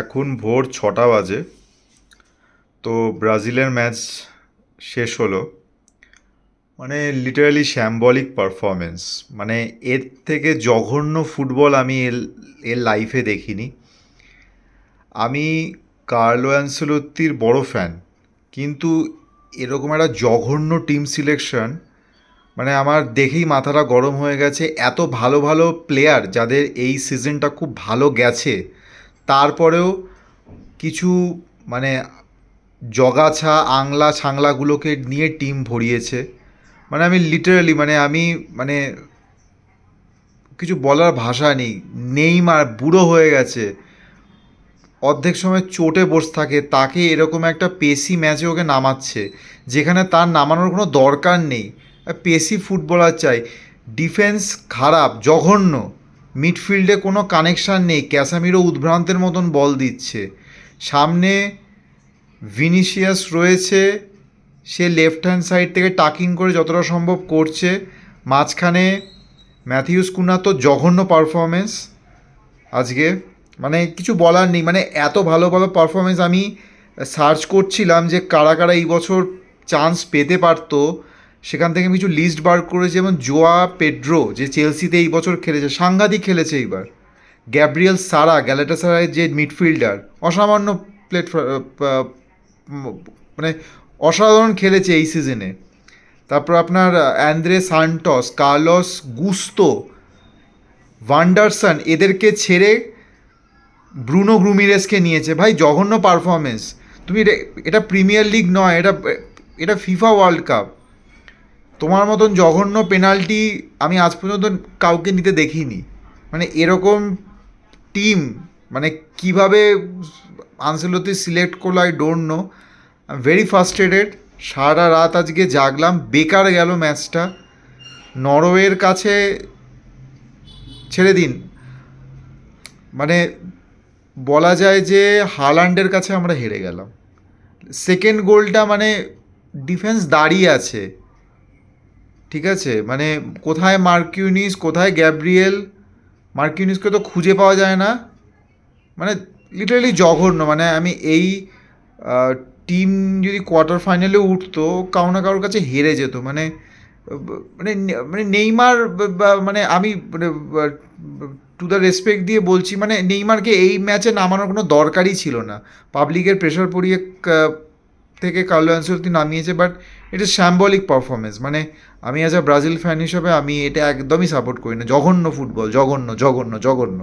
এখন ভোর 6টা বাজে। তো ব্রাজিলের ম্যাচ শেষ হলো। মানে লিটারালি শ্যাম্বলিক পারফরমেন্স। মানে এর থেকে জঘন্য ফুটবল আমি এর লাইফে দেখিনি। আমি কার্লো অ্যানসেলোত্তির বড় ফ্যান, কিন্তু এরকম একটা জঘন্য টিম সিলেকশন, মানে আমার দেখেই মাথাটা গরম হয়ে গেছে। এত ভালো ভালো প্লেয়ার যাদের এই সিজনটা খুব ভালো গেছে, তারপরেও কিছু মানে জগাছা আংলা ছাংলাগুলোকে নিয়ে টিম ভরিয়েছে। মানে আমি লিটারালি মানে কিছু বলার ভাষা নেই। নেইমার বুড়ো হয়ে গেছে, অর্ধেক সময় চোটে বসে থাকে, তাকে এরকম একটা পেসি ম্যাচে ওকে নামাচ্ছে যেখানে তার নামানোর কোনো দরকার নেই। পেসি ফুটবলার চাই। ডিফেন্স খারাপ, জঘন্য। মিডফিল্ডে কোনো কানেকশান নেই, ক্যাসামিরো উদ্ভ্রান্তের মতন বল দিচ্ছে। সামনে ভিনিসিয়াস রয়েছে, সে লেফট হ্যান্ড সাইড থেকে টাকিং করে যতটা সম্ভব করছে। মাঝখানে ম্যাথিউস কুনা তো জঘন্য পারফরমেন্স আজকে, মানে কিছু বলার নেই। মানে এত ভালো ভালো পারফরমেন্স আমি সার্চ করছিলাম যে কারা কারা এই বছর চান্স পেতে পারতো। সেখান থেকে আমি কিছু লিস্ট বার করেছি, যেমন জোয়া পেড্রো, যে চেলসিতে এই বছর খেলেছে, সাংঘাতিক খেলেছে এইবার। গ্যাব্রিয়েল সারা, গ্যালাটাসারাইয়ের যে মিডফিল্ডার, অসামান্য প্লেট, মানে অসাধারণ খেলেছে এই সিজনে। তারপর আপনার অ্যান্দ্রে সান্টস, কার্লস গুস্তো, ভান্ডারসন, এদেরকে ছেড়ে ব্রুনো গ্রুমিরেসকে নিয়েছে। ভাই জঘন্য পারফরমেন্স। তুমি এটা প্রিমিয়ার লিগ নয়, এটা এটা ফিফা ওয়ার্ল্ড কাপ। তোমার মতন জঘন্য পেনাল্টি আমি আজ পর্যন্ত কাউকে নিতে দেখিনি। মানে এরকম টিম মানে কিভাবে আনসেলতি সিলেক্ট করলো I don't know. Very frustrated. সারা রাত আজকে জাগলাম, বেকার গেল ম্যাচটা। নরওয়ের কাছে ছেড়ে দিন, মানে বলা যায় যে হালান্ডের কাছে আমরা হেরে গেলাম। সেকেন্ড গোলটা মানে ডিফেন্স দাঁড়িয়ে আছে, ঠিক আছে, মানে কোথায় মার্কিউনিস, কোথায় গ্যাব্রিয়েল। মার্কিউনিসকে তো খুঁজে পাওয়া যায় না। মানে লিটারালি জঘন্য। মানে আমি এই টিম যদি কোয়ার্টার ফাইনালে উঠতো, কারো না কারোর কাছে হেরে যেত। মানে মানে মানে নেইমার মানে আমি মানে টু দ্য রেসপেক্ট দিয়ে বলছি, মানে নেইমারকে এই ম্যাচে নামানোর কোনো দরকারই ছিল না। পাবলিকের প্রেশার পড়িয়ে থেকে কার্লো অ্যানসেলতি নামিয়েছে, বাট এটা শ্যাম্বলিক পারফরমেন্স। মানে আমি অ্যাজ আ ব্রাজিল ফ্যান হিসেবে আমি এটা একদমই সাপোর্ট করি না। জঘন্য ফুটবল, জঘন্য জঘন্য জঘন্য।